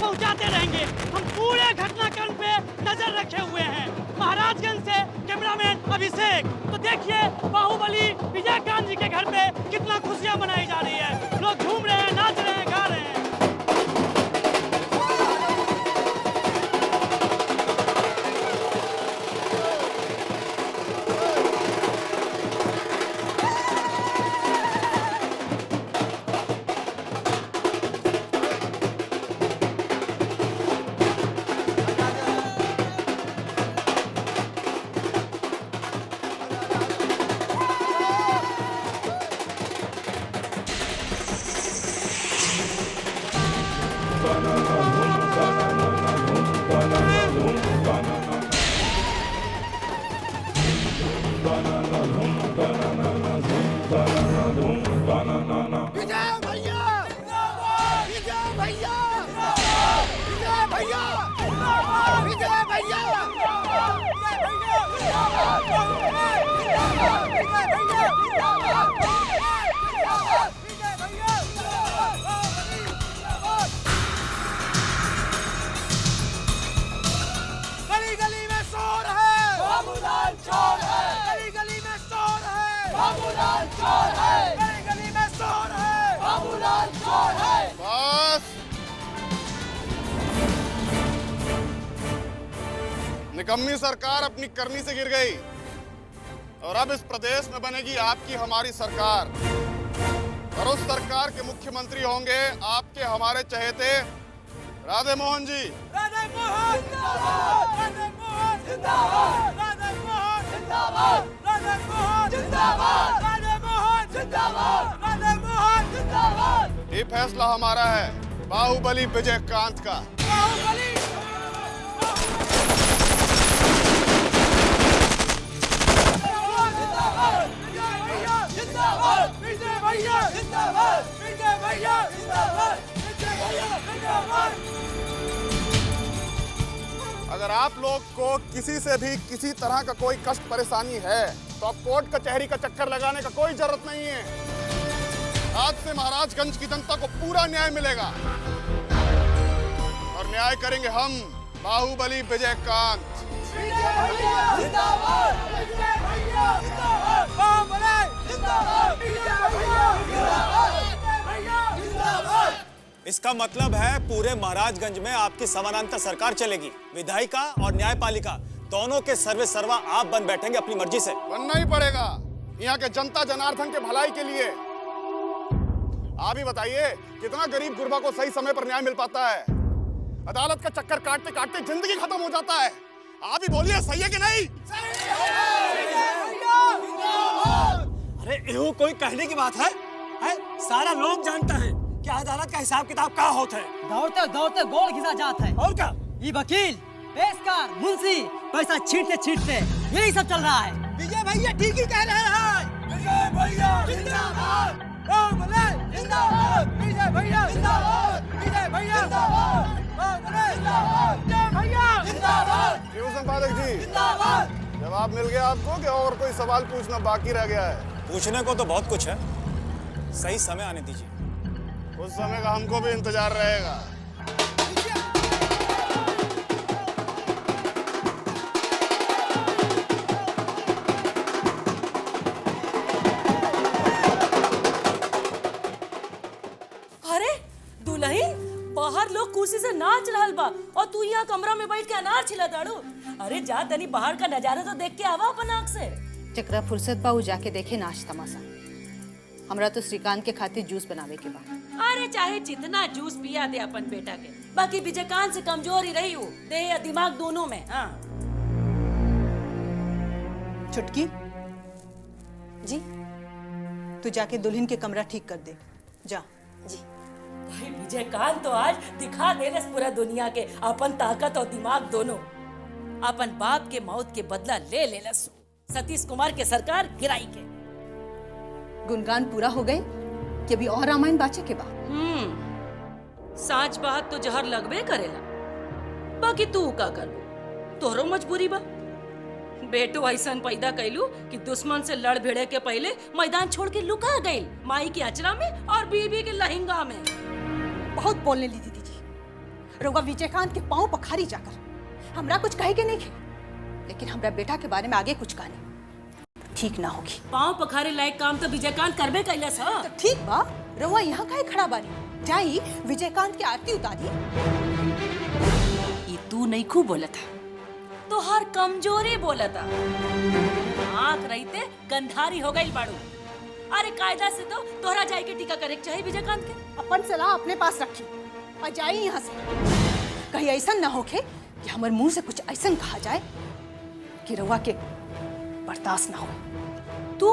पहुंचाते रहेंगे। हम पूरे घटनाक्रम पे नजर रखे हुए हैं। महाराजगंज से कैमरामैन अभिषेक। तो देखिए बाहुबली विजयकांत जी के घर पे कितना खुशियां मनाई जा रही है। लोग झूम रहे हैं, नाच रहे हैं, गा रहे हैं। निकम्मी सरकार अपनी करनी से गिर गई और अब इस प्रदेश में बनेगी आपकी हमारी सरकार। और उस सरकार के मुख्यमंत्री होंगे आपके हमारे चहेते राधे मोहन जी। राधे मोहन जिंदाबाद, राधे मोहन जिंदाबाद, राधे मोहन जिंदाबाद, राधे मोहन जिंदाबाद, राधे मोहन जिंदाबाद, राधे मोहन जिंदाबाद। ये फैसला हमारा है बाहुबली विजयकांत का। बाहुबली जिंदाबाद, विजय भैया जिंदाबाद, विजय भैया जिंदाबाद, विजय भैया जिंदाबाद। अगर आप लोग को किसी से भी किसी तरह का कोई कष्ट परेशानी है तो अब कोर्ट कचहरी का चक्कर लगाने का कोई जरूरत नहीं है। आज से महाराजगंज की जनता को पूरा न्याय मिलेगा और न्याय करेंगे हम बाहुबली विजयकांत। विजय भैया जिंदाबाद, विजय भैया जिंदाबाद, बाहुबली जिंदाबाद, विजय भैया जिंदाबाद, विजय भैया जिंदाबाद। इसका मतलब है पूरे महाराजगंज में आपकी समानांतर सरकार चलेगी। विधायिका और न्यायपालिका दोनों के सर्वे सर्वा आप बन बैठेंगे अपनी मर्जी से। बनना ही पड़ेगा यहाँ के जनता जनार्दन के भलाई के लिए। आप ही बताइए कितना गरीब गुरबा को सही समय पर न्याय मिल पाता है। अदालत का चक्कर काटते काटते जिंदगी खत्म हो जाता है। आप ही बोलिए सही है कि नहीं? अरे यो कोई कहने की बात है? सारा लोग जानता है कि अदालत का हिसाब किताब क्या होता है। दौड़ते दौड़ते गोल घिसा जाता है। और क्या? ये वकील, पेशकार, मुंशी पैसा छींटते छींटते यही सब चल रहा है। विजय भैया ठीक ही कह रहे हैं। विजय भैया जिंदाबाद, बाहुबली जिंदाबाद, विजय भैया जिंदाबाद, विजय भैया जिंदाबाद, बाहुबली जिंदाबाद, विजय भैया जिंदाबाद, क्यों संपादक जी जिंदाबाद। जवाब मिल गया आपको कि और कोई सवाल पूछना बाकी रह गया है? पूछने को तो बहुत कुछ है, सही समय आने दीजिए। उस समय का हमको भी इंतजार रहेगा। अरे दुल्हन, बाहर लोग कुर्सी से नाच रहल बा और तू यहाँ कमरा में बैठ के अनार छिला दाड़ू। अरे जा तनी बाहर का नजारा तो देख के आवा अपन आँख से। जकरा फुर्सत बा उ जाके देखे नाच तमाशा। हमरा तो श्रीकांत के खातिर जूस बनावे के बा। अरे चाहे जितना जूस पिया दे अपन बेटा के, बाकी विजयकांत से कमजोर ही रही हूँ, देह या दिमाग दोनों में। हाँ चुटकी जी तू जाके दुल्हन के कमरा ठीक कर दे जा। जी। भाई विजयकांत तो आज दिखा दे पूरा दुनिया के अपन ताकत और दिमाग दोनों। अपन बाप के मौत के बदला ले लस सतीश कुमार के सरकार गिराई के। गुणगान पूरा हो गए कि अभी और रामायण बाचे के बा। साच बात तो जहर लगबे करेला, बाकी तू का करबो, तोहरो मजबूरी बा। बेटो ऐसा पैदा कैलू कि दुश्मन से लड़ भिड़े के पहले मैदान छोड़ के लुका गई माई की अचरा में और बीबी के लहंगा में। बहुत बोलने ली दीदी जी, रउआ विजयकांत के पांव पखारी जाकर हमरा कुछ कहे के नहीं खे, लेकिन हमरा बेटा के बारे में आगे कुछ कहनी ठीक ना होगी। पाँव पखारे लायक काम तो विजयकांत करबे कैलस ह। तो ठीक बा, रउआ यहाँ काहे खड़ा बानी? जाई विजयकांत की आरती उतारी। ये तू नहीं खूब बोला था, तो हर कमजोरी बोला था। आंख रहते गंधारी हो गई बाड़ू। अरे कायदा से तो तोहरा जाए के टीका करे चाहिए विजयकांत के। अपन सलाह अपने पास रखी और जाई यहाँ से। कहीं ऐसा ना होके कि हमारे मुंह से कुछ ऐसा कहा जाए कि रउआ के बर्दाश्त ना हो। तू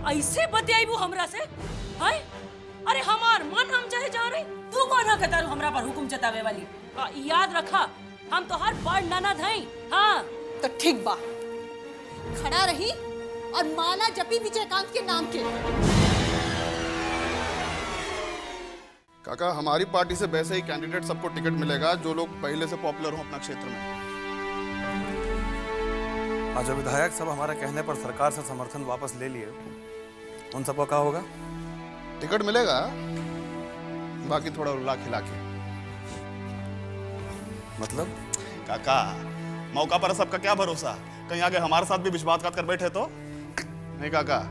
ऐसे बतियाईबू हमरा से? हाय, अरे हमार मन हम चाहे जा रही, तू कौन है तारू हमरा पर हुकुम जतावे वाली? याद रखा, हम तो हर बड़ ननद हई। हाँ तो ठीक बा, खड़ा रही और माला जपी विजयकांत के नाम के। काका, हमारी पार्टी से वैसे ही कैंडिडेट सबको टिकट मिलेगा जो लोग पहले से पॉपुलर हो अपना क्षेत्र में। आज जो विधायक सब हमारे कहने पर सरकार से समर्थन वापस ले लिए, उन सबको क्या होगा? टिकट मिलेगा, बाकी थोड़ा रुला खिला के। मतलब? काका, मौका पर सबका क्या भरोसा? कहीं आगे हमारे साथ भी विश्वासघात कर बैठे तो नहीं। काका,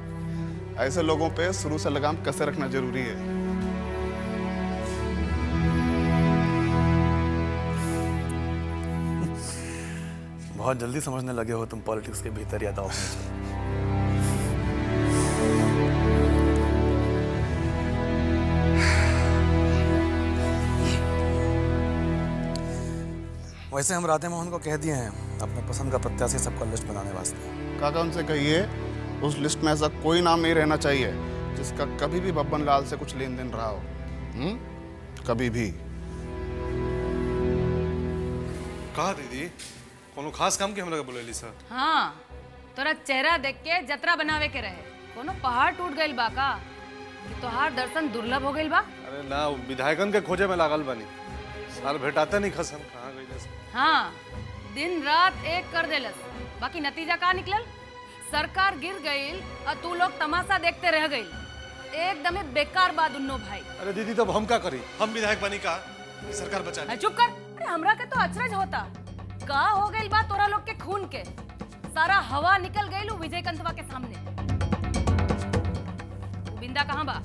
ऐसे लोगों पे शुरू से लगाम कैसे रखना जरूरी है। बहुत जल्दी समझने लगे हो तुम पॉलिटिक्स के भीतर या दांव में। वैसे हम राधे मोहन को कह दिए हैं अपने पसंद का प्रत्याशी सबका लिस्ट बनाने वास्ते। काका, उनसे कहिए उस लिस्ट में ऐसा कोई नाम नहीं रहना चाहिए जिसका कभी भी बब्बन लाल से कुछ लेन देन रहा हो। कभी भी। कहा दीदी, कोनो खास काम के हम लोग बोलेली सर? हाँ, तोरा चेहरा देख के जतरा बनावे के रहे। कोनो पहाड़ टूट गइल बा का? कि तोहार दर्शन दुर्लभ हो गइल बा? अरे ना, विधायकन के खोजे में लागल बनी। साल भेटाते नहीं खसन, कहाँ गइल? हाँ, दिन रात एक कर देलस, बाकी नतीजा का निकलल? सरकार गिर गइल और तू लोग तमाशा देखते रह गइल। एकदम बेकार बा दुन्नो भाई। अरे दीदी, तब हम क्या करी? हम विधायक बनी का सरकार बचा ली। चुप कर। अरे हमरा के तो अचरज होता का हो गइल बा तोरा लोग के खून के। सारा हवा निकल गइल विजयकांतवा के सामने। बिंदा कहाँ बा?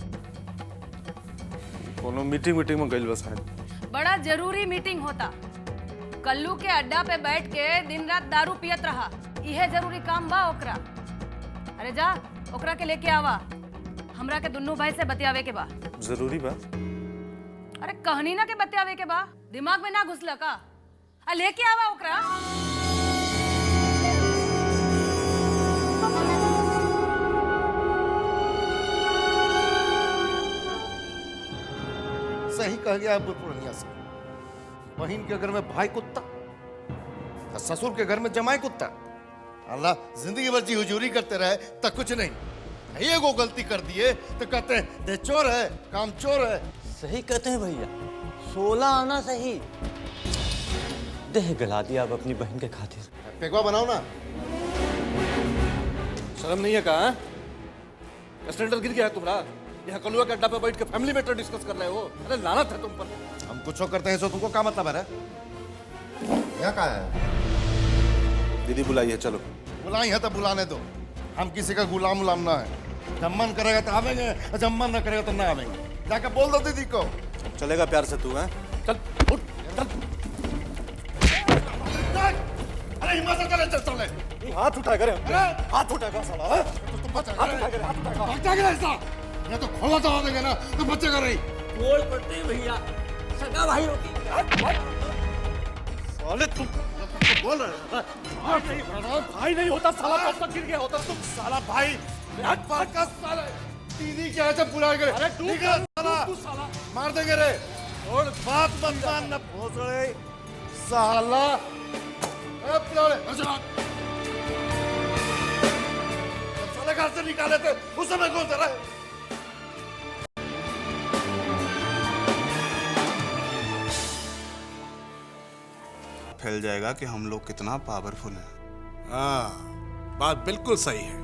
कोनो मीटिंग में गइल बा शायद। बड़ा जरूरी मीटिंग होता। कल्लू के अड्डा पे बैठ के दिन रात दारू पियत रहा, इहे जरूरी काम बा ओकरा। अरे जा, ओकरा के लेके आवा। हमरा के दुन्नू भाई से बतियावे के बा। जरूरी बा? अरे कहनी ना के बतियावे के बा, दिमाग में ना घुसला का? लेके आवा ओकरा। सही कह गया पूर्णिया से। बहन के घर में भाई कुत्ता, ससुर के घर में जमाई कुत्ता। अल्लाह जिंदगी भर जी हुजूरी करते रहे तो कुछ नहीं, ये को गलती कर दिए तो कहते हैं दे चोर है, काम चोर है। सही कहते हैं भैया, 16 आना सही देह गला दिया अब अपनी बहन के खातिर। पेगवा बनाओ ना। शर्म नहीं है कहा? स्टैंडर्ड गिर गया है तुम्हारा। यहाँ कलुआ के अड्डा पे बैठ के फैमिली मैटर डिस्कस कर रहे हो। अरे लानत है तुम पर। हम कुछ करते हैं सो तुमको क्या मतलब है? यहाँ कहाँ है? दीदी बुलाइए, चलो। बुलाई है तो बुलाने दो, हम किसी का गुलाम उलाम ना है। जब मन करेगा तो आवेंगे, जब मन न करेगा तो ना आवेंगे। जाके बोल दो दीदी को। चलेगा प्यार से तू? है चल उठ चल। अरे हिम्मत से चले, चल चले। हाथ उठा कर, हाथ उठा कर साला। तुम बचेगा ऐसा? ये तो खोला दबा देंगे ना तो बचेगा नहीं। बोल पड़ते हैं भैया, सगा भाइयों की। साले तुम बोल रहे हो? भाई नहीं होता साला, कब तक गिर गया होता तुम? साला भाई दीदी क्या है बुला कर? अरे तू साला मार देंगे रे। और बात मत मान न भोसड़े साला। साले घर से निकाले थे उस समय कौन था? फैल जाएगा कि हम लोग कितना पावरफुल हैं। हाँ, बात बिल्कुल सही है।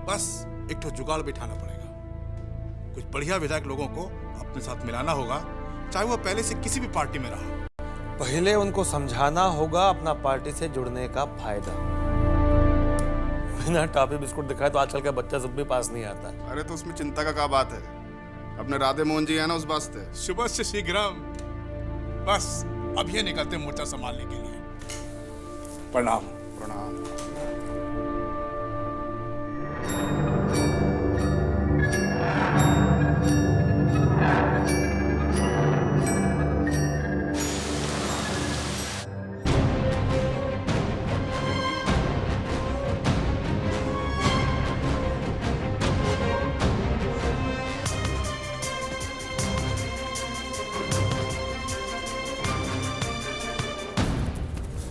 बस एक तो जुगाड़ बिठाना पड़ेगा। कुछ बढ़िया विधायक लोगों को अपने साथ मिलाना होगा, चाहे वो पहले से किसी भी पार्टी में रहा। पहले उनको समझाना होगा अपना पार्टी से जुड़ने का फायदा। बिना टॉफी बिस्कुट दिखाए तो आजकल का बच्चा सब भी पास नहीं आता। अरे तो उसमें चिंता का क्या बात है? अपने राधे मोहन जी है ना उस वास्ते। शुभ से शीघ्रम। बस अब ये निकलते मोर्चा संभालने के लिए। प्रणाम। प्रणाम।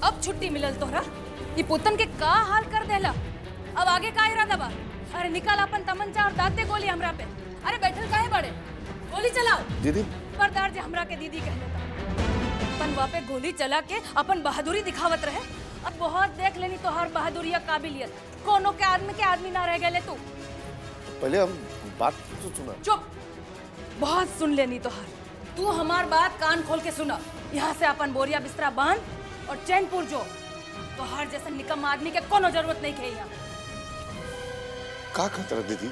अब छुट्टी मिलल तोहरा। ये पुतन के का हाल कर देला। अब आगे का इरादा बा? अरे निकाल अपन तमंचा और दाते गोली हमरा पे। अरे बैठल काहे बड़े? गोली चलाओ। दीदी परदार जे हमरा के दीदी कह देता। पनवा पे गोली चला के अपन बहादुरी दिखावत रहे। अब बहुत देख लेनी तोहार बहादुरी या काबिलियत। कोनो के आदमी ना रह गए तू। पहले हम बात तो सुना। चुप। बहुत सुन लेनी तोहार। तू हमार बात कान खोल के सुना। यहाँ से अपन बोरिया बिस्तरा बांध और चैनपुर जो। तोहार जैसे निकम्मा आदमी के कोनो जरूरत नहीं है यहाँ। का खतरा दीदी?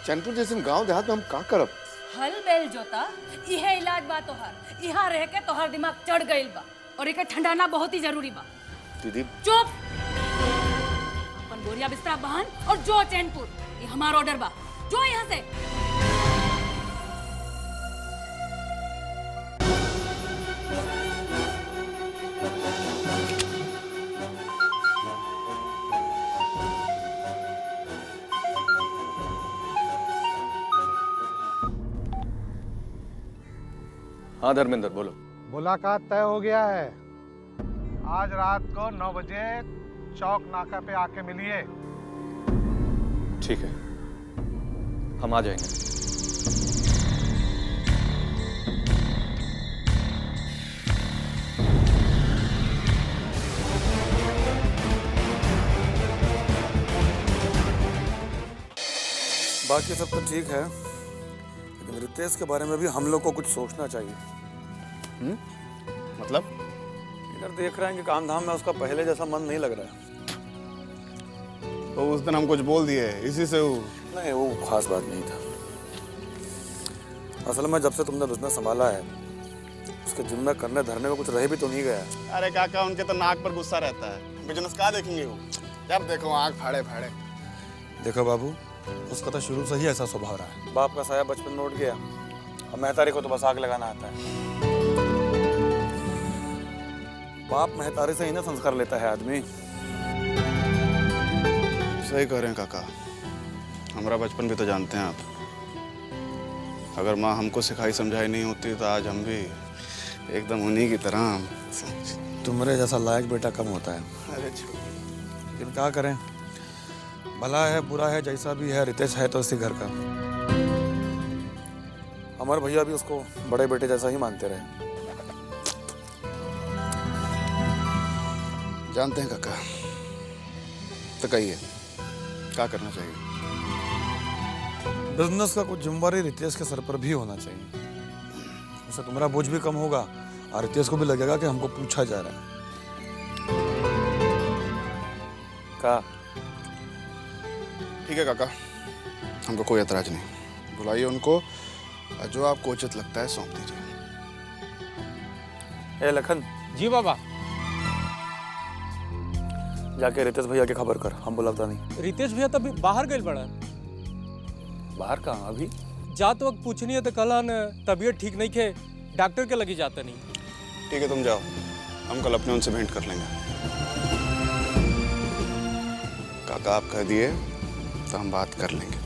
चैनपुर जैसे गांव देहात में हम का करब? हल बेल जोता इहे इलाज बा तोहार। यहाँ रह के तोहार दिमाग चढ़ गइल बा और एके ठंडाना बहुत ही जरूरी बा। दीदी चुप। अपन बोरिया बिस्तरा बांध और जो चैनपुर। ये हमारा ऑर्डर बा। जो यहाँ से। हाँ धर्मेंद्र बोलो। मुलाकात तय हो गया है। आज रात को 9 बजे चौक नाका पे आके मिलिए। ठीक है, हम आ जाएंगे। बाकी सब तो ठीक है, लेकिन रितेश के बारे में भी हम लोग को कुछ सोचना चाहिए। मतलब? इधर देख रहे हैं कि काम धाम में उसका पहले जैसा मन नहीं लग रहा है। तो उस दिन हम कुछ बोल दिए इसी से वो। नहीं, वो खास बात नहीं था। असल में जब से तुमने बिजनेस संभाला है, उसके जिम्मे करने धरने में कुछ रह भी तो नहीं गया। अरे काका, उनके तो नाक पर गुस्सा रहता है। बिजनेस कहाँ देखेंगे वो? जब देखो आँख फाड़े फाड़े। देखो बाबू, उसका तो शुरू से ही ऐसा स्वभाव रहा है। बाप का साया बचपन में उठ गया, अब महतारी को तो बस आग लगाना आता है। बाप महतारी से ही ना संस्कार लेता है आदमी। सही कह रहे हैं काका, हमारा बचपन भी तो जानते हैं आप। अगर माँ हमको सिखाई समझाई नहीं होती तो आज हम भी एकदम उन्हीं की तरह। तुम्हारे जैसा लायक बेटा कम होता है। अरे लेकिन क्या करें, भला है बुरा है जैसा भी है, रितेश है तो इसी घर का। हमारे भैया भी उसको बड़े बेटे जैसा ही मानते रहे। जानते हैं काका, तो कहिए क्या करना चाहिए? बिजनेस का कुछ जिम्मेवारी रितेश के सर पर भी होना चाहिए। उससे तुम्हारा बोझ भी कम होगा और रितेश को भी लगेगा कि हमको पूछा जा रहा है। का ठीक है काका, हमको कोई एतराज नहीं। बुलाइए उनको, जो आपको उचित लगता है सौंप दीजिए। ए लखन। जी बाबा। जाके रितेश भैया की खबर कर, हम बुलाता नहीं। रितेश भैया तभी बाहर गए बड़ा। बाहर कहाँ अभी? जात वक्त पूछनी है तो कल तबीयत ठीक नहीं थे, डॉक्टर के लगी जाता नहीं। ठीक है तुम जाओ, हम कल अपने उनसे भेंट कर लेंगे। काका आप कह दिए तो हम बात कर लेंगे।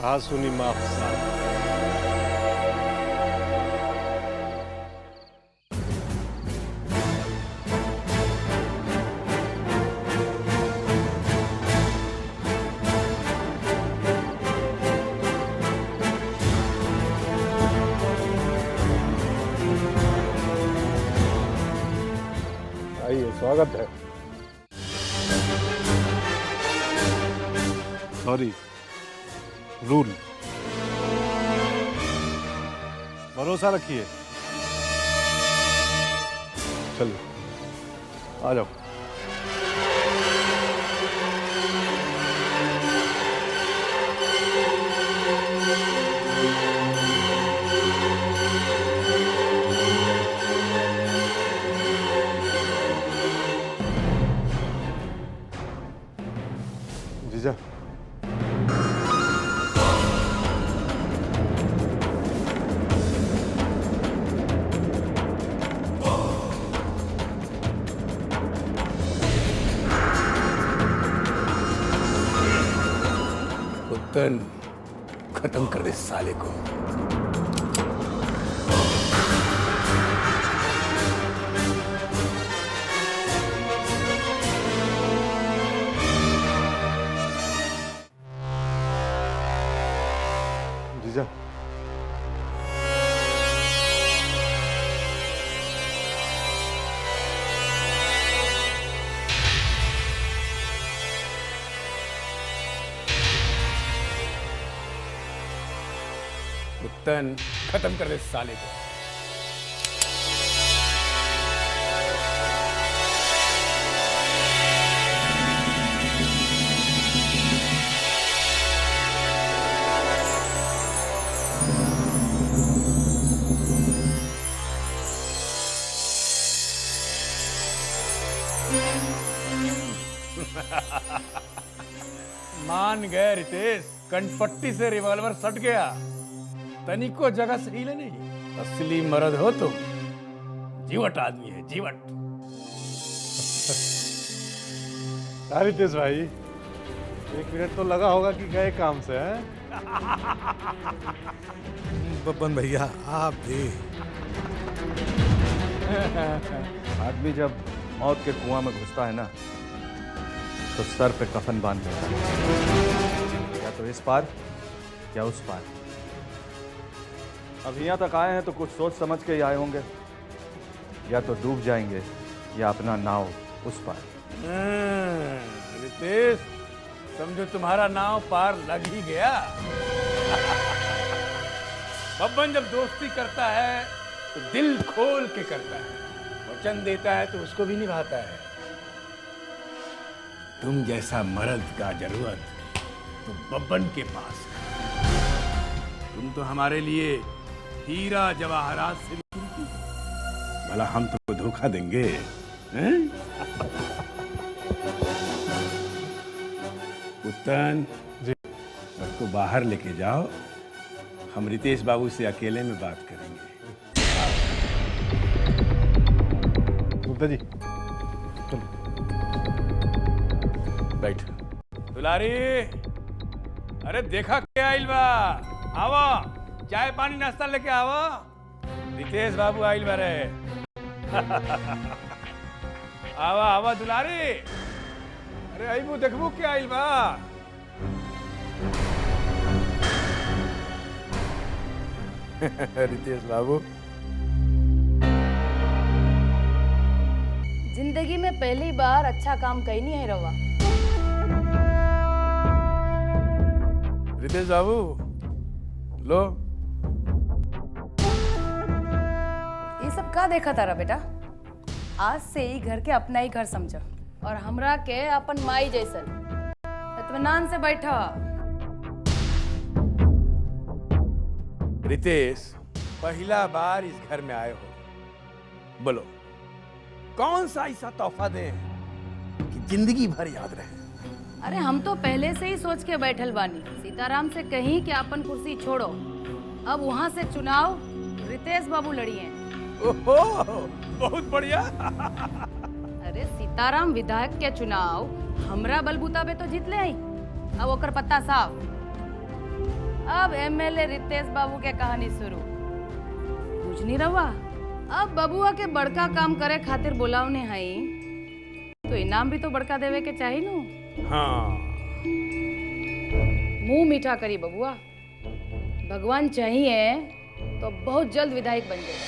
कहा सुनी माफ साहब। आइए, स्वागत है। Sorry, rule. भरोसा रखिए। चलिए, आ जाओ। जीजा, उत्तन खत्म कर दे साले को। जीजा, उत्तन खत्म कर दे साले को। मान गए रितेश, कनपट्टी से रिवॉल्वर सट गया। तनिको जगह से हिले नहीं। असली मर्द हो तुम। जीवट आदमी है, जीवट। रितेश भाई, 1 मिनट तो लगा होगा कि गए काम से हैं? बब्बन भैया आप भी। आदमी जब मौत के कुआं में घुसता है ना, तो सर पे कफन बांध देता है, या तो इस पार या उस पार। अब यहाँ तक आए हैं तो कुछ सोच समझ के ही आए होंगे, या तो डूब जाएंगे या अपना नाव उस पार। रितेश, समझो तुम्हारा नाव पार लग ही गया। बब्बन जब दोस्ती करता है तो दिल खोल के करता है, वचन देता है तो उसको भी निभाता है। तुम जैसा मर्द का जरूरत तो बब्बन के पास है। तुम तो हमारे लिए हीरा जवाहरात से भी कीमती हो। भला हम तुमको धोखा देंगे? हैं? उत्तन जी, सबको बाहर लेके जाओ, हम रितेश बाबू से अकेले में बात करेंगे। गुप्ता जी, बैठ। दुलारी, अरे देखा क्या आइल बा? आवा, चाय पानी नाश्ता लेके आवा। रितेश बाबू आइल बा रे। आवा आवा दुलारी। अरे आइबू देखबू क्या आइल बा? रितेश बाबू, जिंदगी में पहली बार अच्छा काम कहीं नहीं है रवा। रितेश बाबू, लो। ये सब का देखा तारा बेटा? आज से ही घर के अपना ही घर समझो, और हमरा के अपन माई जैसन इत्मीनान से बैठा। रितेश, पहला बार इस घर में आए हो, बोलो कौन सा ऐसा तोहफा दें कि जिंदगी भर याद रहे? अरे हम तो पहले से ही सोच के बैठल बानी, सीताराम से कहीं कि अपन कुर्सी छोड़ो, अब वहां से चुनाव रितेश बाबू लड़ी हैं। ओहो, बहुत बढ़िया। अरे सीताराम विधायक के चुनाव हमरा बलबूता पे तो जीत ले आई, अब ओकर पत्ता साफ। अब एमएलए रितेश बाबू के कहानी शुरू। कुछ नहीं रहुआ, अब बबुआ के बड़का काम करे खातिर बुलावने हई तो इनाम भी तो बड़का देवे के चाहिए नु। हाँ, मुंह मीठा करी बबुआ, भगवान चाहिए तो बहुत जल्द विधायक बन जाए।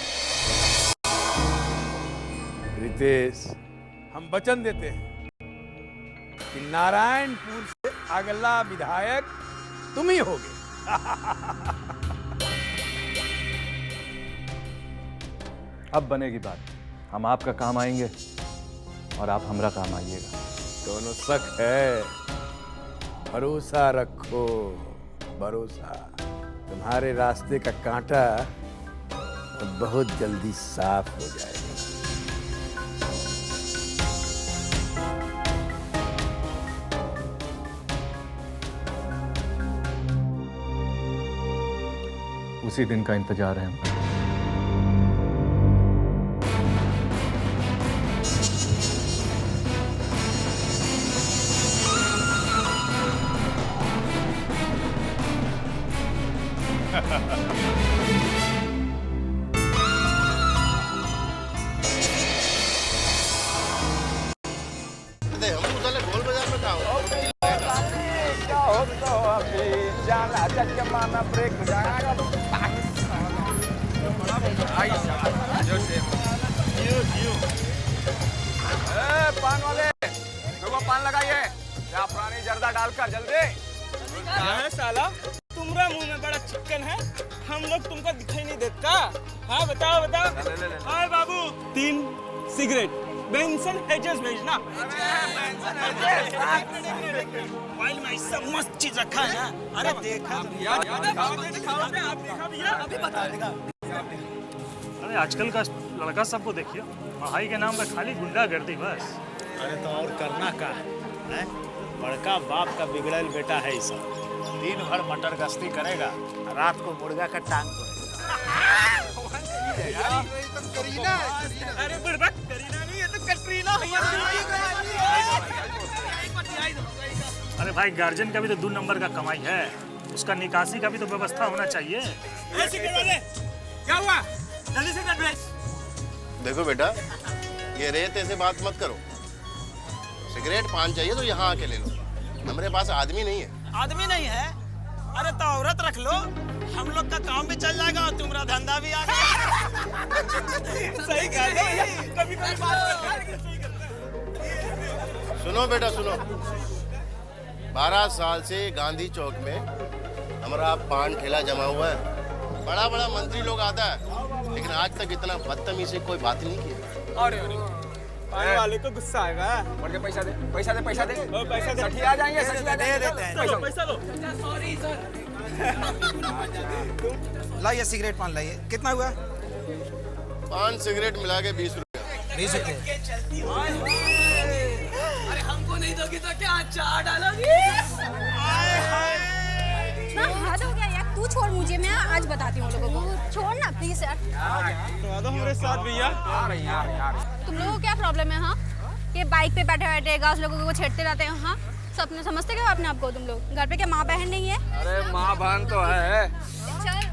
रितेश, हम वचन देते हैं कि नारायणपुर से अगला विधायक तुम ही होगे। अब बनेगी बात, हम आपका काम आएंगे और आप हमारा काम आइएगा। दोनों शक है, भरोसा रखो, भरोसा। तुम्हारे रास्ते का कांटा अब बहुत जल्दी साफ हो जाएगा। उसी दिन का इंतजार है हमको। पान वाले, लोगों पान लगाइए, या पुरानी जर्दा डालकर जल्दी। क्या है साला, तुम्हारा मुंह में बड़ा चिकन है, हम लोग तुमको दिखाई नहीं देता। हाँ बताओ बताओ। हाँ बाबू, 3 सिगरेट बेंसन हेजेस भेजना। मोबाइल में ऐसा मस्त चीज रखा है ना, अरे देखा अभी बता देगा। अरे आजकल का लड़का सबको देखिए, पढ़ाई के नाम पे खाली गुंडागर्दी बस। अरे तो और करना का है? बड़का बाप का बिगड़ल बेटा है सब, दिन भर मटर गश्ती करेगा, रात को मुर्गा का टांग करीना, अरे बुड़बक करीना नहीं, ये तो कटरीना है। अरे भाई गार्जियन का भी तो 2 नंबर का कमाई है, उसका निकासी का भी तो व्यवस्था होना चाहिए। क्या हुआ? जल्दी से एड्रेस। देखो बेटा, ये रेत ऐसे बात मत करो। सिगरेट पान चाहिए तो यहाँ आके ले लो, हमारे पास आदमी नहीं है। आदमी नहीं है? अरे तो औरत रख लो, हम लोग का काम भी चल जाएगा और तुम्हारा धंधा भी आ गया। सही कह रहे हो, कभी कभी बात सुनो बेटा सुनो, 12 साल से गांधी चौक में हमारा पान ठेला जमा हुआ है। बड़ा बड़ा मंत्री लोग आता है, लेकिन आज तक इतना बदतमीजी से कोई बात नहीं किया। अरे पान वाले को गुस्सा आएगा। बढ़ के पैसा दे, पैसा दे, पैसा दे, पैसा दे। सठी आ जाएंगे, सठी आ दे देते हैं। पैसा दो। Sorry sir. लाइए सिगरेट पान लाइए, कितना हुआ? 5 सिगरेट मिला के 20 रुपया। 20 रुपये। अरे हमको नहीं दोगी तो क्या चाट डालोगी? हद हो गया यार, तू छोड़ मुझे, मैं आज बताती हूँ लोगों को। छोड़ ना प्लीज यार। तो दो हमारे साथ भैया। तुम लोगों को क्या प्रॉब्लम है? हाँ, ये बाइक पे बैठे बैठे गाँव लोगों को छेड़ते रहते हैं। हाँ, सपने समझते क्या अपने आप को? तुम लोग घर पे क्या माँ बहन नहीं है? अरे माँ बहन तो है,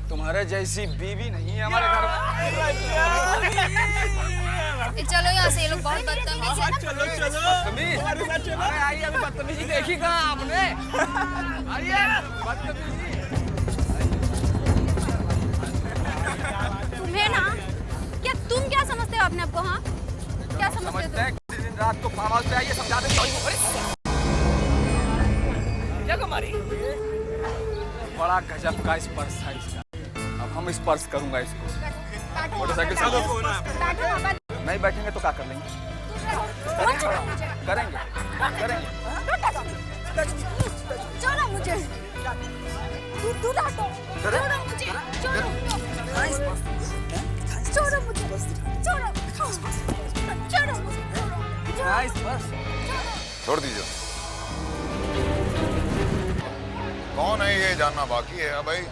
तुम्हारे जैसी बीवी नहीं है हमारे घर में। चलो यहाँ से, ये लोग बहुत बदतमीज है ना। चलो चलो। अरे आइए, अभी बदतमीजी देखी कहाँ आपने? आइए, बदतमीजी। तुम्हें ना, क्या तुम क्या समझते हो अपने आप को? हाँ, क्या समझते हो? किसी दिन रात को फार्म हाउस पे आइए, समझा देंगे। क्या कुमारी? बड़ा गजब का स्पर्श है इसका। अब हम स्पर्श करूंगा इसको। मोटरसाइकिल से नहीं बैठेंगे तो क्या कर लेंगे? करेंगे करेंगे। छोड़ो मुझे, तू डांटो, छोड़ो मुझे, छोड़ो मुझे, छोड़ो मुझे। छोड़ दीजिए। कौन है ये जानना बाकी है भाई।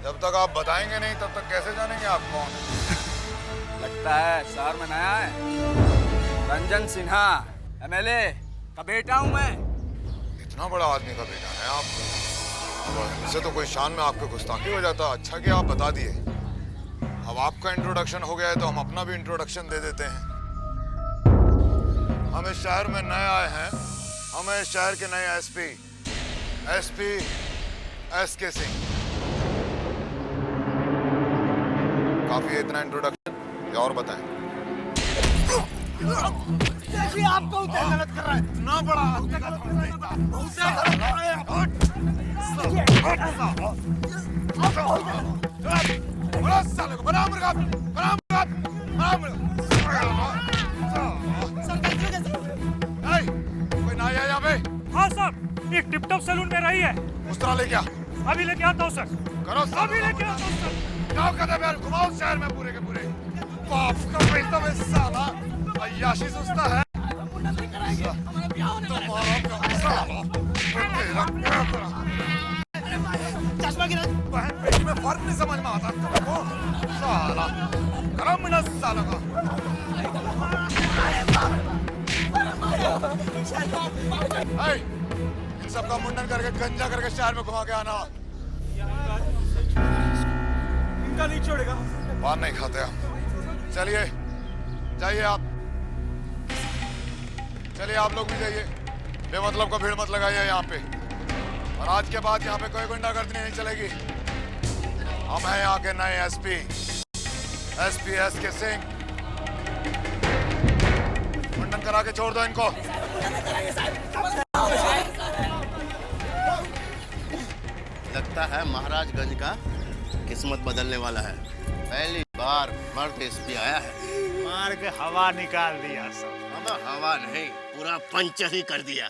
जब तक आप बताएंगे नहीं तब तक कैसे जानेंगे आप कौन है? लगता है शहर में नया है। रंजन सिन्हा, एमएलए का बेटा हूं मैं। इतना बड़ा आदमी का बेटा है आप? अब इनसे तो कोई शान में आपके गुस्ताखी हो जाता। अच्छा कि आप बता दिए। अब आपका इंट्रोडक्शन हो गया है तो हम अपना भी इंट्रोडक्शन दे देते हैं। हम इस शहर में नए आए हैं। हम इस शहर के नए एसपी SK सिंह। काफी है इतना इंट्रोडक्शन, या और बताएं? देखिए आपको उधर गलत कर रहा है। ना बड़ा साले को बना मुर्गा, बना मुर्गा, बना मुर्गा। कोई ना आया यहाँ पे? हाँ सर, एक टिप टॉप सैलून में रही है। उस तरह ले क्या? अभी लेके आता हूँ सर। करो सर। अभी लेके आता हूँ सर। जाओ कदम यार, घुमाओ शहर में पूरे के पूरे। बाप का पैसा में साला अय्याशी सुस्ता है। चश्मा गिरा। बहन बेटी में फर्क नहीं समझ में आता तुमको। साला गरम मिनट साला का। इन सबका मुंडन करके गंजा करके शहर में घुमा के आना। इनका नहीं छोड़ेगा। पान नहीं खाते हम। चलिए जाइए आप, चलिए आप लोग भी जाइए। बेमतलब का भीड़ मत लगाइए यहाँ पे। और आज के बाद यहाँ पे कोई गुंडागर्दी नहीं चलेगी। हम हैं यहाँ के नए एसपी SK सिंह। मुंडन करा के छोड़ दो इनको। लगता है महाराजगंज का किस्मत बदलने वाला है। पहली बार मर्द एसपी आया है। मार के हवा निकाल दिया सब। अब हवा नहीं, पूरा पंचर ही कर दिया।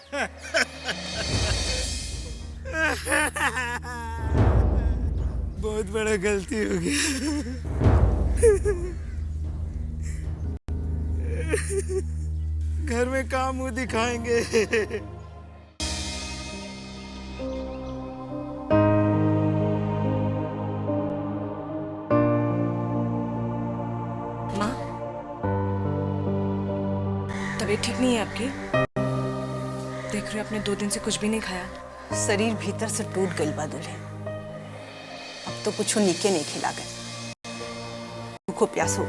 बहुत बड़ा गलती हो गई। घर में काम मुंह दिखाएंगे। माँ, तबीयत ठीक नहीं है आपकी? देख रहे हो आपने 2 दिन से कुछ भी नहीं खाया। शरीर भीतर से टूट गई बा दुल्हन। अब तो कुछ नीके नहीं खिलागत। भूखो प्यासो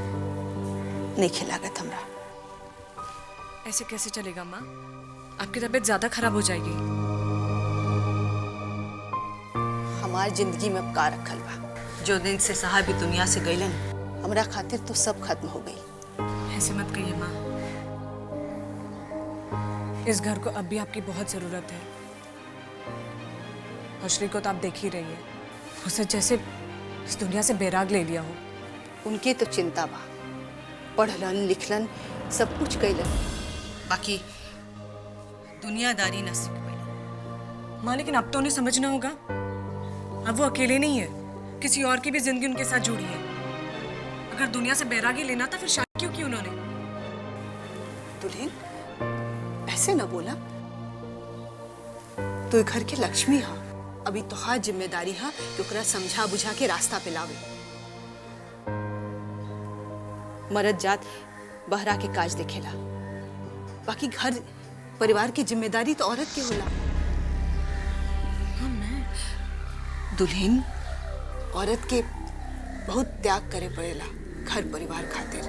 नहीं खिलागत हमरा। ऐसे कैसे चलेगा माँ? आपकी तबीयत ज्यादा खराब हो जाएगी। हमार जिंदगी में अब का रखल बा। जो दिन से साहब भी दुनिया से गईलन, हमरा खातिर तो सब खत्म हो गई। ऐसे मत कहिए माँ। इस घर को अब भी आपकी बहुत जरूरत है। हुश्री को तो आप देख ही रही है। उसे जैसे इस दुनिया से बैराग ले लिया हो। उनकी तो चिंता बा। पढ़लन लिखलन सब कुछ कैलन, बाकी दुनियादारी न सीख पाई। माँ लेकिन अब तो उन्हें समझना होगा। अब वो अकेले नहीं है, किसी और की भी जिंदगी उनके साथ जुड़ी है। अगर दुनिया से बैरागी लेना था फिर शादी क्यों की उन्होंने? दुल्हन ऐसे न बोला। तो घर के लक्ष्मी हा। अभी तोहार जिम्मेदारी हा कि ओकरा समझा बुझा के रास्ता पे लावे। मरद जात बहरा के काज देखेला, बाकी घर परिवार की जिम्मेदारी तो औरत के होला। दुल्हन औरत के बहुत त्याग करे पड़ेला घर परिवार खातिर।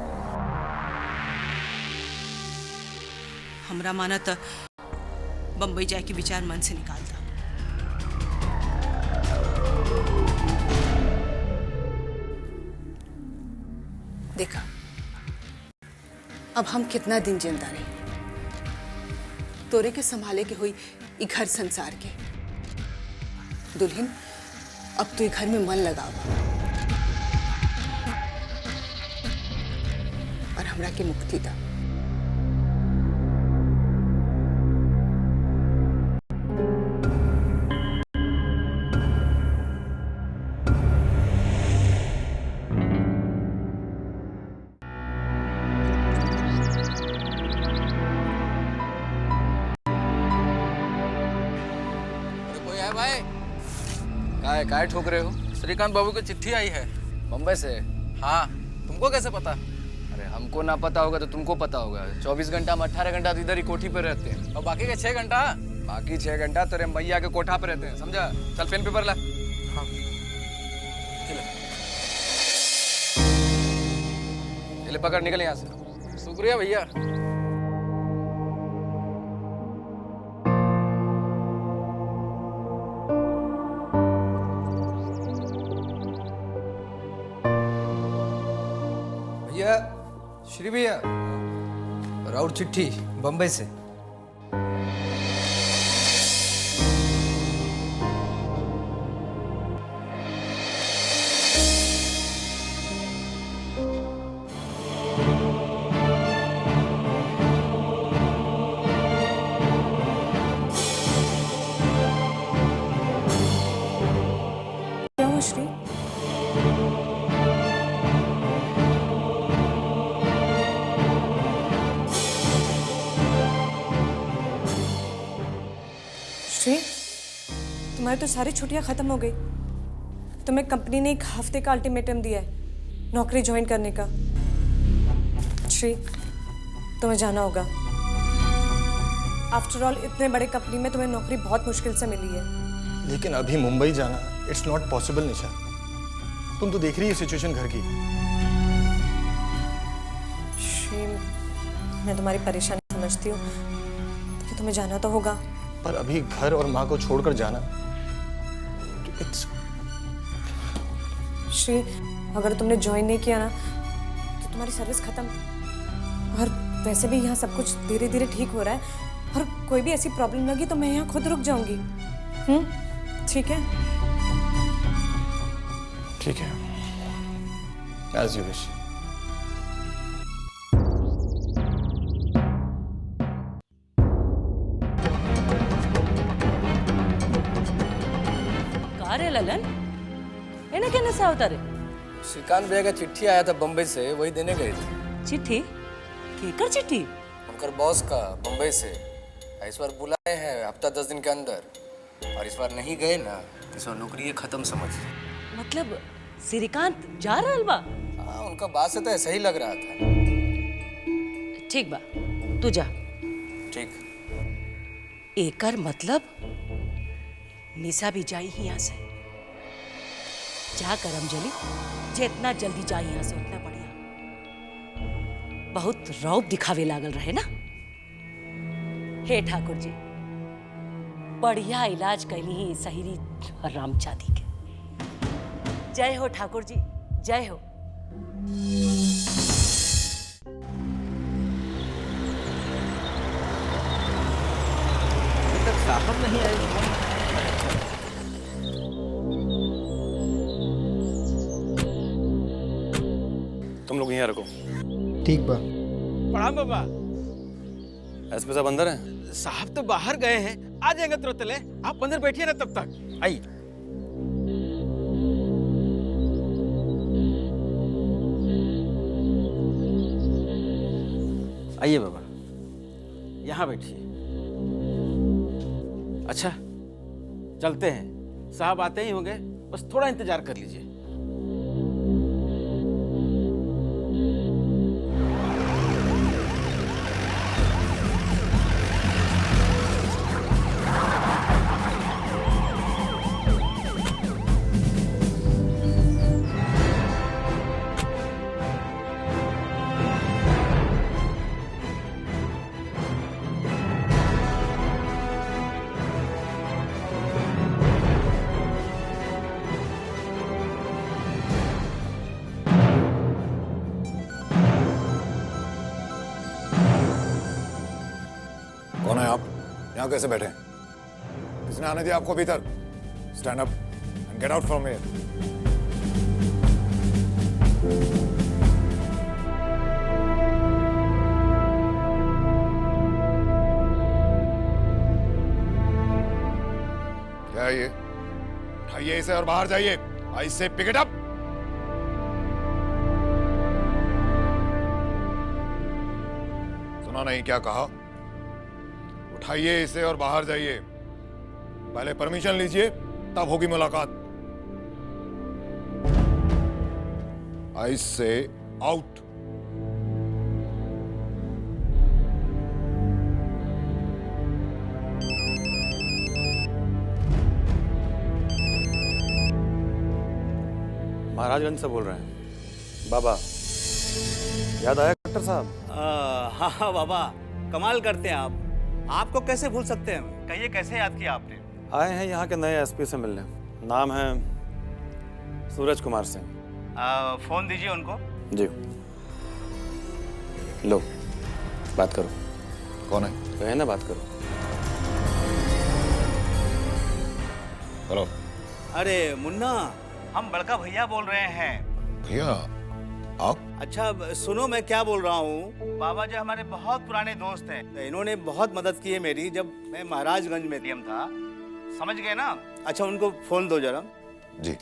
हमरा माना तो बम्बई जाए के विचार मन से निकालता। देखा अब हम कितना दिन जिंदा रहे। तोरे के संभाले के हुई ई घर संसार के। दुल्हन अब तो घर में मन लगावा और हमरा के मुक्ति दा। काय ठोक रहे हो? श्रीकांत बाबू की चिट्ठी आई है बम्बई से। हाँ, तुमको कैसे पता? अरे हमको ना पता होगा तो तुमको पता होगा। 24 घंटा हम 18 घंटा इधर ही कोठी पे रहते हैं और बाकी के 6 घंटा बाकी 6 घंटा तेरे मैया के कोठा पे रहते हैं, समझा? चल पेन पेपर ला। हाँ। ले पकड़, निकल यहाँ से। शुक्रिया भैया। भैया, श्री भैया, राउर चिट्ठी बम्बई से। क्या हुआ श्री? श्री, तुम्हारी तो सारी छुट्टियां खत्म हो गई। तुम्हें कंपनी ने 1 हफ्ते का अल्टीमेटम दिया है नौकरी ज्वाइन करने का। श्री, तुम्हें जाना होगा। आफ्टर ऑल इतने बड़े कंपनी में तुम्हें नौकरी बहुत मुश्किल से मिली है। लेकिन अभी मुंबई जाना इट्स नॉट पॉसिबल निशा। तुम तो देख रही है सिचुएशन घर की। श्री, मैं तुम्हारी परेशानी समझती हूँ कि तुम्हें जाना तो होगा, पर अभी घर और माँ को छोड़कर जाना इट्स। श्री, अगर तुमने ज्वाइन नहीं किया ना तो तुम्हारी सर्विस खत्म। और वैसे भी यहाँ सब कुछ धीरे धीरे ठीक हो रहा है, और कोई भी ऐसी प्रॉब्लम लगी तो मैं यहाँ खुद रुक जाऊंगी। ठीक है? ठीक है, एज यू विश। अरे ललन, इन्हें क्या नशा होता रे? श्रीकांत भैया का चिट्ठी आया था बम्बई से, वही देने गए थे। चिट्ठी? केकर चिट्ठी? उनकर बॉस का, बम्बई से। इस बार बुलाए हैं हफ्ता 10 दिन के अंदर, और इस बार नहीं गए ना, इस बार नौकरी खत्म समझ। मतलब श्रीकांत जा रहल बा? हाँ, उनका बात से तो ऐसा ही लग रहा था। ठीक बा, तू जा। ठीक। एकर मतलब निशा भी जाई यहाँ से। जा करमजली, जितना जल्दी जाई यहाँ से उतना बढ़िया। बहुत रौब दिखावे लागल रहे ना। हे ठाकुर जी, बढ़िया इलाज कैली ही सहीरी रामचांदी के। जय हो ठाकुर जी, जय हो। अभी तक साहब नहीं आए। तुम लोग यहाँ रखो। ठीक बा। प्रणाम बाबा। एसपी साहब अंदर हैं? साहब तो बाहर गए हैं, आ जाएंगे तुरंत। ले, आप अंदर बैठिए ना तब तक। आइए। आइए बाबा, यहाँ बैठिए। अच्छा, चलते हैं। साहब आते ही होंगे, बस थोड़ा इंतजार कर लीजिए। कौन है आप? यहाँ कैसे बैठे? किसने आने दिया आपको भीतर? Stand up and get out from here. क्या है ये? उठाइए इसे और बाहर जाइए। आई से पिक इट अप। सुना नहीं क्या कहा? उठाइए इसे और बाहर जाइए। पहले परमिशन लीजिए, तब होगी मुलाकात। आई से आउट। महाराजगंज से बोल रहे हैं। बाबा, याद आया डॉक्टर साहब? हाँ हाँ बाबा, कमाल करते हैं आप। आपको कैसे भूल सकते हैं? कहिए कैसे याद किया आपने? आए हैं यहाँ के नए एसपी से मिलने। नाम है सूरज कुमार सिंह। फोन दीजिए उनको। जी। लो, बात करो। कौन है? कहे ना बात करो। हेलो। अरे मुन्ना, हम बड़का भैया बोल रहे हैं। भैया आप? अच्छा सुनो, मैं क्या बोल रहा हूँ। बाबा जी हमारे बहुत पुराने दोस्त हैं। तो इन्होंने बहुत मदद की है मेरी, जब मैं महाराजगंज में डीएम था। समझ गए ना? अच्छा उनको फोन दो जरा। जी।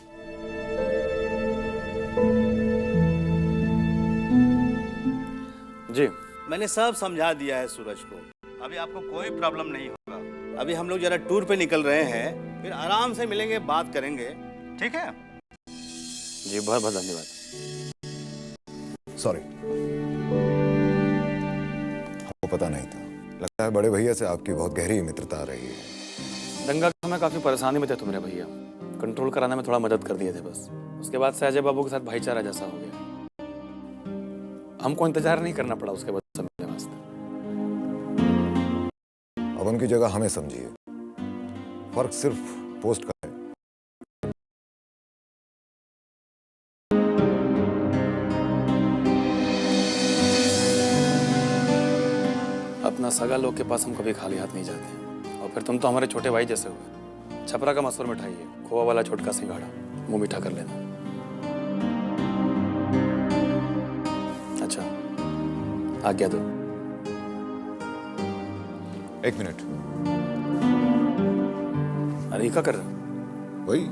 जी। मैंने सब समझा दिया है सूरज को। अभी आपको कोई प्रॉब्लम नहीं होगा। अभी हम लोग जरा टूर पे निकल रहे हैं, फिर आराम से मिलेंगे, बात करेंगे। ठीक है? जी, बहुत बहुत धन्यवाद। सॉरी, आपको पता नहीं था। लगता है बड़े भैया से आपकी बहुत गहरी मित्रता रही है। दंगा के समय काफी परेशानी में थे तुम्हारे भैया। कंट्रोल कराने में थोड़ा मदद कर दिए थे बस। उसके बाद से अजय बाबू के साथ भाईचारा जैसा हो गया। हमको इंतजार नहीं करना पड़ा उसके बाद मिलने वास्ते। अब उनकी जगह हमें समझिए। फर्क सिर्फ पोस्ट का है। अपना सगा लोग के पास हम कभी खाली हाथ नहीं जाते। और फिर तुम तो हमारे छोटे भाई जैसे हुए। छपरा का मसूर मिठाई है, खोआ वाला छोटका सिंघाड़ा, मुंह मीठा कर लेना। अच्छा, आज्ञा दो। एक मिनट। अरे क्या कर रहे? वही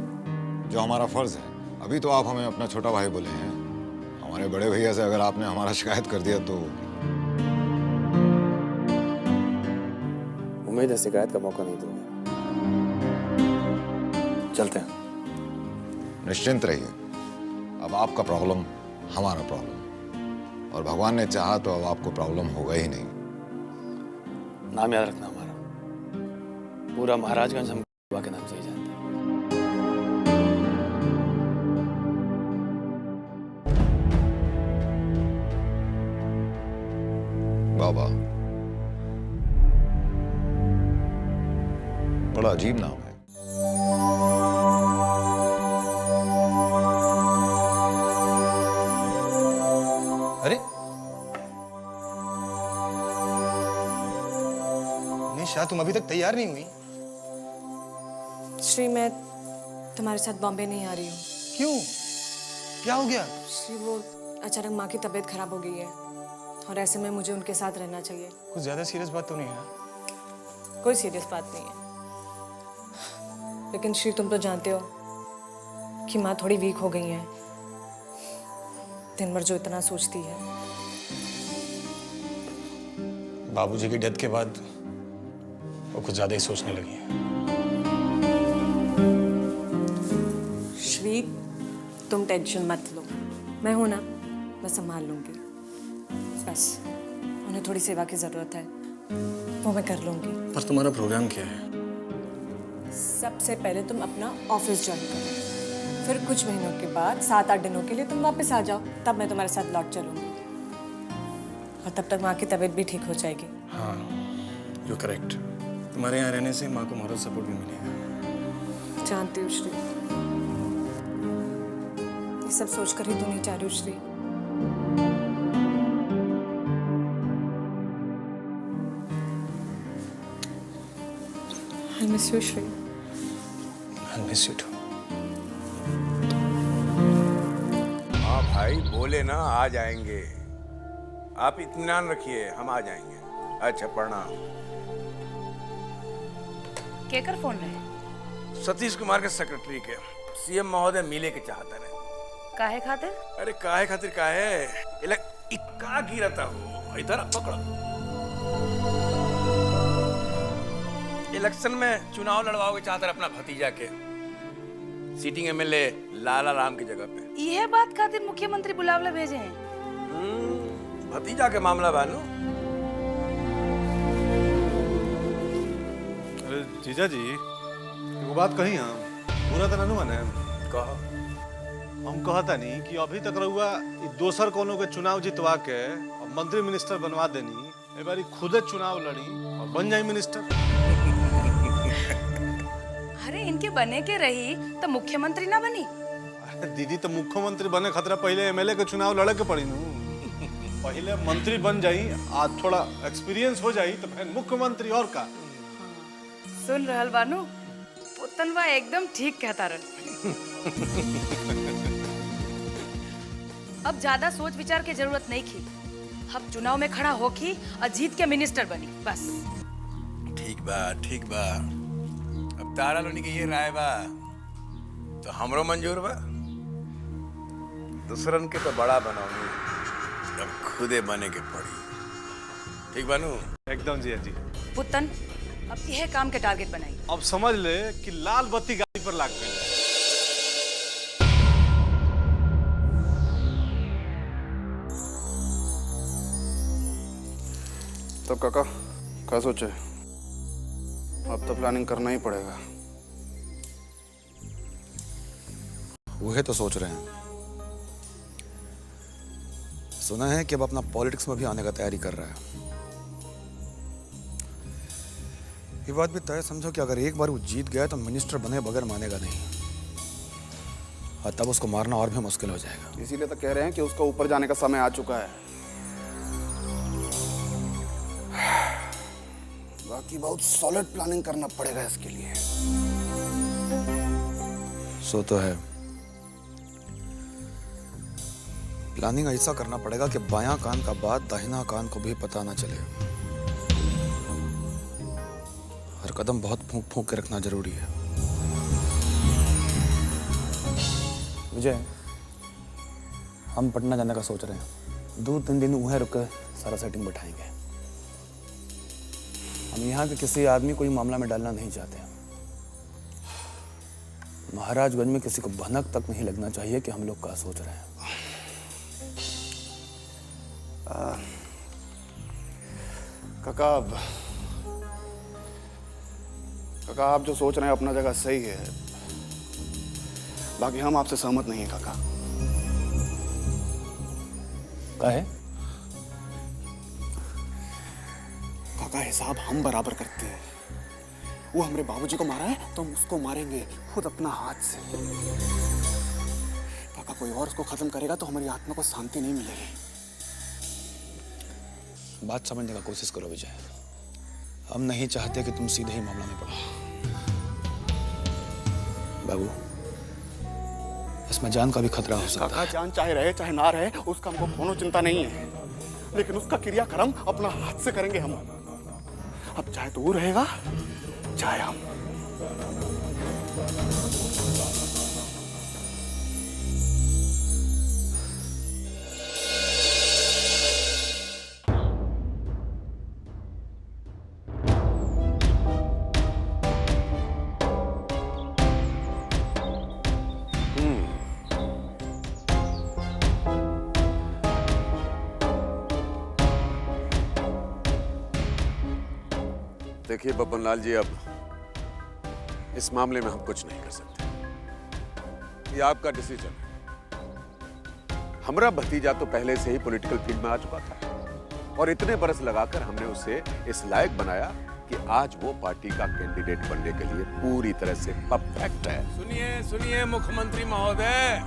जो हमारा फर्ज है। अभी तो आप हमें अपना छोटा भाई बोले हैं। हमारे बड़े भैया से अगर आपने हमारा शिकायत कर दिया तो उम्मीद है शिकायत का मौका नहीं दोगे। चलते हैं। निश्चिंत रहिए, अब आपका प्रॉब्लम हमारा प्रॉब्लम, और भगवान ने चाहा तो अब आपको प्रॉब्लम होगा ही नहीं। नाम याद रखना हमारा। पूरा महाराजगंज हम बाबा के नाम से ही जानते हैं। बाबा, बड़ा अजीब नाम है। अरे निशा, तुम अभी तक तैयार नहीं हुई? श्री, मैं तुम्हारे साथ बॉम्बे नहीं आ रही हूँ। क्यों? क्या हो गया? श्री, वो अचानक माँ की तबीयत खराब हो गई है और ऐसे में मुझे उनके साथ रहना चाहिए। कुछ ज्यादा सीरियस बात तो नहीं है? कोई सीरियस बात नहीं है, लेकिन श्री तुम तो जानते हो कि माँ थोड़ी वीक हो गई हैं। दिन भर जो इतना सोचती है। बाबूजी की डेथ के बाद वो कुछ ज्यादा ही सोचने लगी है। श्री, तुम टेंशन मत लो, मैं हूं ना, मैं संभाल लूंगी। बस उन्हें थोड़ी सेवा की जरूरत है, वो मैं कर लूंगी। पर तुम्हारा प्रोग्राम क्या है? सबसे पहले तुम अपना ऑफिस ज्वाइन करो, फिर कुछ महीनों के बाद 7-8 दिनों के लिए तुम वापस आ जाओ, तब मैं तुम्हारे साथ लौट चलूंगी। और तब तक माँ की तबीयत भी ठीक हो जाएगी। हाँ, यू करेक्ट। तुम्हारे यहाँ रहने से माँ को मॉरल सपोर्ट भी मिलेगा। जानती हूँ श्री, ये सब सोचकर ही तो नहीं चाह रही हूँ Shri. I miss you, Shri. I miss you too। हाँ भाई, बोले ना आ जाएंगे। आप इत्मीनान रखिए, हम आ जाएंगे। अच्छा, प्रणाम। केकर फोन रहे? सतीश कुमार के सेक्रेटरी के। सीएम महोदय मिले के चाहता रहे। काहे खातिर? अरे काहे खातिर काहे? इक्का गिरता हो, इधर पकड़ो। इलेक्शन में चुनाव लड़वाओगे चाहता है अपना भतीजा के, सीटिंग एमएलए लाला राम की जगह पे। यह बात खातिर मुख्यमंत्री बुलावला भेजे हैं। भतीजा के मामला बानू। अरे जीजा जी, वो बात कही हम पूरा तो नहीं माने। कहो। हम कहता नहीं कि अभी तक रहुआ दोसर कोनो के चुनाव जितवा के और मंत्री मिनिस्टर बनवा देनी, ए बारी खुदे चुनाव लड़ी और बन जाई मिनिस्टर। अरे इनके बने के रही तो मुख्यमंत्री ना बनी। अरे दीदी, तो मुख्यमंत्री बने खतरा पहले एमएलए के चुनाव लड़े के पड़ी नू। पहले मंत्री बन जाई, आज थोड़ा एक्सपीरियंस हो जाई तो फिर मुख्यमंत्री और का। सुन रहल बानू, पुतनवा एकदम ठीक कहता रह। अब ज्यादा सोच विचार की जरूरत नहीं थी। अब चुनाव में खड़ा होके और जीत के मिनिस्टर बनी बस। ठीक बा, ठीक बा। अब तारा लोनी के ये राय बा तो हमरो मंजूर बा। दूसरन के तो बड़ा बनाऊंगी, अब खुदे बने के पड़ी। ठीक बानू? एकदम जी जी। पुतन, अब यह काम के टारगेट बनाई। अब समझ ले कि लाल बत्ती गाड़ी पर लाग गई। तो काका क्या सोचे? अब तो प्लानिंग करना ही पड़ेगा। वही तो सोच रहे हैं। सुना है कि अब अपना पॉलिटिक्स में भी आने का तैयारी कर रहा है। ये बात भी तय समझो कि अगर एक बार वो जीत गया तो मिनिस्टर बने बगैर मानेगा नहीं, और तब उसको मारना और भी मुश्किल हो जाएगा। इसीलिए तो कह रहे हैं कि उसका ऊपर जाने का समय आ चुका है। बाकी बहुत सॉलिड प्लानिंग करना पड़ेगा इसके लिए। सो तो है। प्लानिंग ऐसा करना पड़ेगा कि बायां कान का बात दाहिना कान को भी पता ना चले। हर कदम बहुत फूंक फूंक के रखना जरूरी है। विजय, हम पटना जाने का सोच रहे हैं। 2-3 दिन वहीं रुक कर सारा सेटिंग बैठाएंगे। हम यहाँ के किसी आदमी को ये मामला में डालना नहीं चाहते। महाराजगंज में किसी को भनक तक नहीं लगना चाहिए कि हम लोग क्या सोच रहे हैं। काका, आप जो सोच रहे हैं अपना जगह सही है, बाकी हम आपसे सहमत नहीं है काका। क्या है? काका, हिसाब हम बराबर करते हैं। वो हमारे बाबूजी को मारा है तो हम उसको मारेंगे खुद अपना हाथ से। काका, कोई और उसको खत्म करेगा तो हमारी आत्मा को शांति नहीं मिलेगी। बात समझने का कोशिश करो विजय। हम नहीं चाहते कि तुम सीधे ही मामला में पड़ो। बाबू, इसमें जान का भी खतरा हो सकता है। काका, जान चाहे रहे चाहे ना रहे, उसका हमको कोनो चिंता नहीं है, लेकिन उसका क्रियाक्रम अपना हाथ से करेंगे हम। अब चाहे तो वो रहेगा चाहे हम। देखिए बब्बन लाल जी, अब इस मामले में हम कुछ नहीं कर सकते। ये आपका डिसीजन है। हमारा भतीजा तो पहले से ही पॉलिटिकल फील्ड में आ चुका था और इतने बरस लगाकर हमने उसे इस लायक बनाया कि आज वो पार्टी का कैंडिडेट बनने के लिए पूरी तरह से परफेक्ट है। सुनिए सुनिए मुख्यमंत्री महोदय,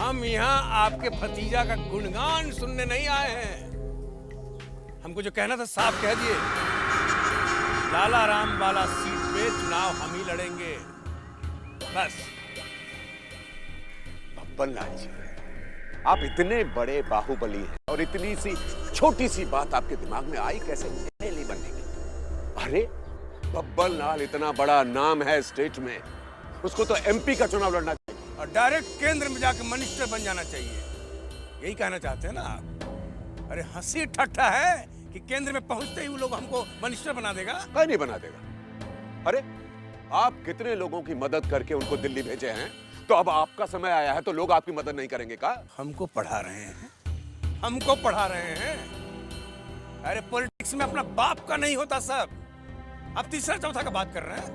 हम यहाँ आपके भतीजा का गुणगान सुनने नहीं आए हैं। हमको जो कहना था साफ कह दिए। लाला राम वाला सीट पे चुनाव हम ही लड़ेंगे, बस। बब्बन लाल जी, आप इतने बड़े बाहुबली हैं और इतनी सी छोटी सी बात आपके दिमाग में आई कैसे नहीं बनने की? अरे बब्बन लाल इतना बड़ा नाम है स्टेट में, उसको तो एमपी का चुनाव लड़ना चाहिए और डायरेक्ट केंद्र में जाकर मिनिस्टर बन जाना चाहिए। यही कहना चाहते हैं ना आप? अरे हंसी ठट्ठा है कि केंद्र में पहुंचते ही वो लोग हमको मिनिस्टर बना देगा। कहीं नहीं बना देगा। अरे आप कितने लोगों की मदद करके उनको दिल्ली भेजे हैं, तो अब आपका समय आया है तो लोग आपकी मदद नहीं करेंगे का? हमको पढ़ा रहे हैं, हमको पढ़ा रहे हैं। अरे पॉलिटिक्स में अपना बाप का नहीं होता सब। अब तीसरा चौथा का बात कर रहे हैं।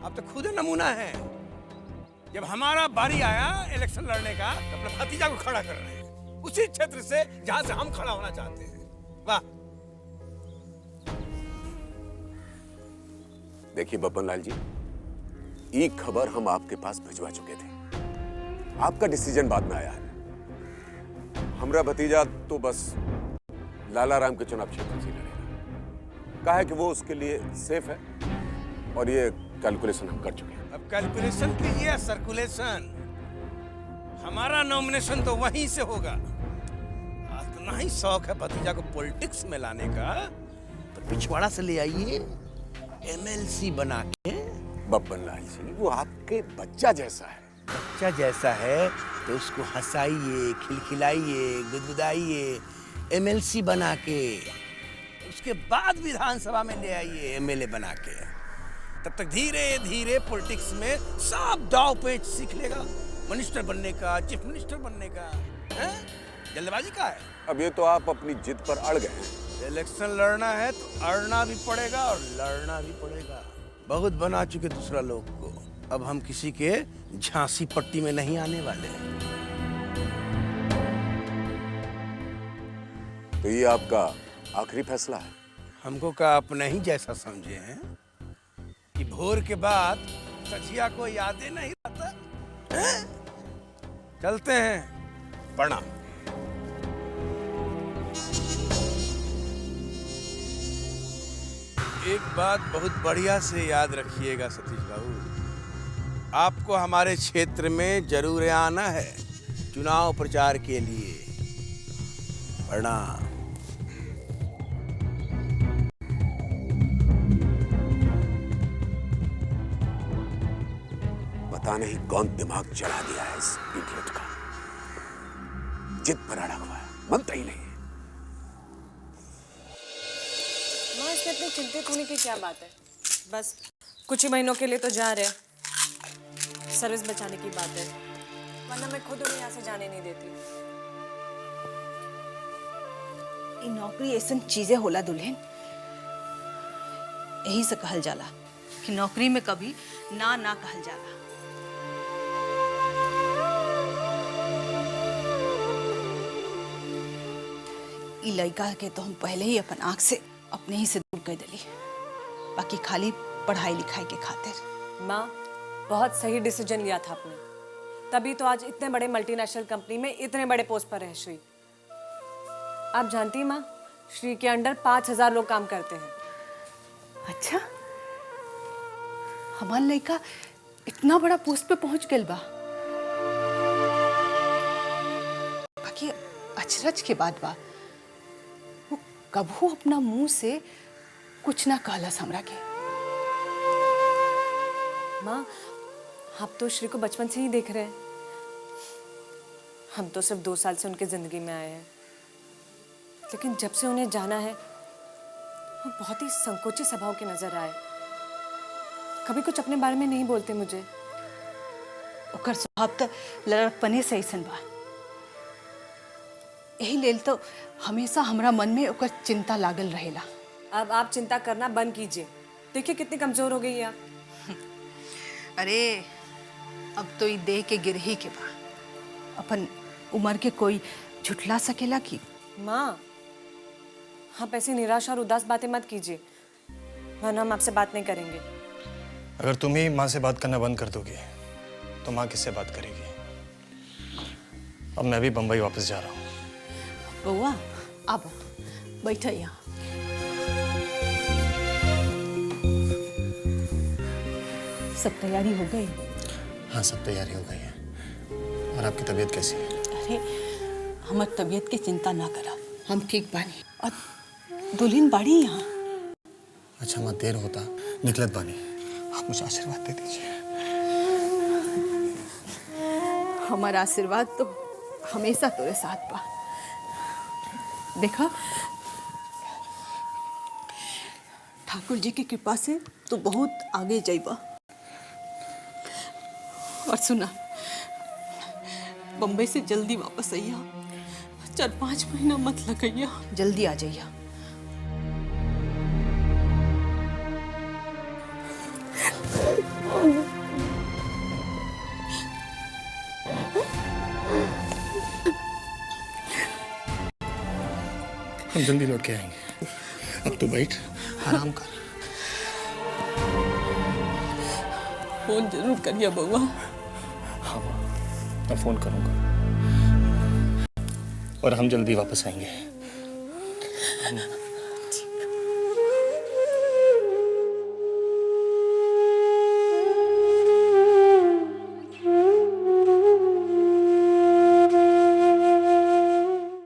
आप तो खुद नमूना है। जब हमारा बारी आया इलेक्शन लड़ने का तो अपने भतीजा को खड़ा कर रहे हैं उसी क्षेत्र से जहां से हम खड़ा होना चाहते हैं। वाह। देखिए बब्बन लाल जी, ये खबर हम आपके पास भिजवा चुके थे। आपका डिसीजन बाद में आया है। हमरा भतीजा तो बस लालाराम के चुनाव क्षेत्र से लड़ेगा। कहा है कि वो उसके लिए सेफ है और ये कैलकुलेशन हम कर चुके हैं। अब कैलकुलेशन कीजिए, सर्कुलेशन। हमारा नॉमिनेशन तो वहीं से होगा। इतना ही शौक है भतीजा को पॉलिटिक्स में लाने का तो पिछवाड़ा से ले आइए, एमएलसी बना के। बब्बन लाल जी, वो आपके बच्चा जैसा है। बच्चा जैसा है तो उसको हंसाइए, खिलखिलाइए, गुदगुदाइए, एमएलसी बना के, उसके बाद विधानसभा में ले आइए एमएलए बना के। तब तक धीरे धीरे पॉलिटिक्स में सब दाव पेच सीख लेगा, मिनिस्टर बनने का, चीफ मिनिस्टर बनने का। हैं? जल्दबाजी का है। अब ये तो आप अपनी जिद पर अड़ गए हैं। इलेक्शन लड़ना है तो अड़ना भी पड़ेगा और लड़ना भी पड़ेगा। बहुत बना चुके दूसरा लोग को, अब हम किसी के झांसी पट्टी में नहीं आने वाले। तो ये आपका आखिरी फैसला है? हमको का अपने ही जैसा समझे हैं कि भोर के बाद सचिया को यादें नहीं आता हैं? चलते हैं, प्रणाम। एक बात बहुत बढ़िया से याद रखिएगा सतीश बाबू, आपको हमारे क्षेत्र में जरूर आना है चुनाव प्रचार के लिए। प्रणाम। पता नहीं कौन दिमाग चढ़ा दिया है इस इडियट का। जिद पर अड़ा हुआ है, मनता ही नहीं है। माँ, इसमें इतनी चिंतित होने की क्या बात है? बस कुछ ही महीनों के लिए तो जा रहे, सर्विस बचाने की बात है, वरना मैं खुद उन्हें यहाँ से जाने नहीं देती। ई नौकरी ऐसा चीजें होला दुल्हन, यही से कहल जाला कि नौकरी में कभी ना ना कहल जाला। ई लड़का के तो हम पहले ही अपन आँख से अपने ही से दूर कर दिली, बाकी खाली पढ़ाई लिखाई के खातिर। माँ, बहुत सही डिसीजन लिया था आपने, तभी तो आज इतने बड़े मल्टीनेशनल कंपनी में इतने बड़े पोस्ट पर है श्री। आप जानती हैं माँ, श्री के अंडर 5000 लोग काम करते हैं। अच्छा, हमार लड़का इतना बड़ा पोस्ट पे पहुंच गया बा। बाकी अचरज के बाद बा, वो कबू अपना मुंह से कुछ ना कहलस हमरा के। माँ, आप तो श्री को बचपन से ही देख रहे हैं, हम तो सिर्फ 2 साल से उनकी जिंदगी में आए हैं, लेकिन जब से उन्हें जाना है वो बहुत ही संकोची स्वभाव के नजर आए। कभी कुछ अपने बारे में नहीं बोलते मुझे। ओकर स्वभाव तो लड़कपने से ऐसन बा, यही लेल तो हमेशा हमरा मन में ओकर चिंता लागल रहेला। अब आप चिंता करना बंद कीजिए, देखिए कितनी कमजोर हो गई है आप। अरे अब तो ये देह के गिर ही के बा, अपन उम्र के कोई झुठला सकेला की? माँ, आप ऐसी निराश और उदास बातें मत कीजिए, वरना हम आपसे बात नहीं करेंगे। अगर तुम ही माँ से बात करना बंद कर दोगी तो माँ किससे बात करेगी? अब मैं भी बम्बई वापस जा रहा हूँ। बउआ, अब बैठा यहाँ। सब तैयारी हो गई? हाँ, सब तैयारी हो गई है। और आपकी तबीयत कैसी है? अरे हमार तबीयत की चिंता ना करा, हम ठीक बानी। और दुल्हन बाड़ी यहाँ। अच्छा माँ, देर होता निकलत बानी, आप मुझे आशीर्वाद दे दीजिए। हमारा आशीर्वाद तो हमेशा तेरे साथ बा। देखा, ठाकुर जी की कृपा से तू बहुत आगे जाइबा। और सुना, बम्बई से जल्दी वापस आइया, 4-5 महीना मत लगैया, जल्दी आ जाइया। हम जल्दी लौट के आएंगे। अब तू बैठ, आराम कर। फोन जरूर करिए बउआ। हाँ माँ, मैं फोन करूंगा और हम जल्दी वापस आएंगे।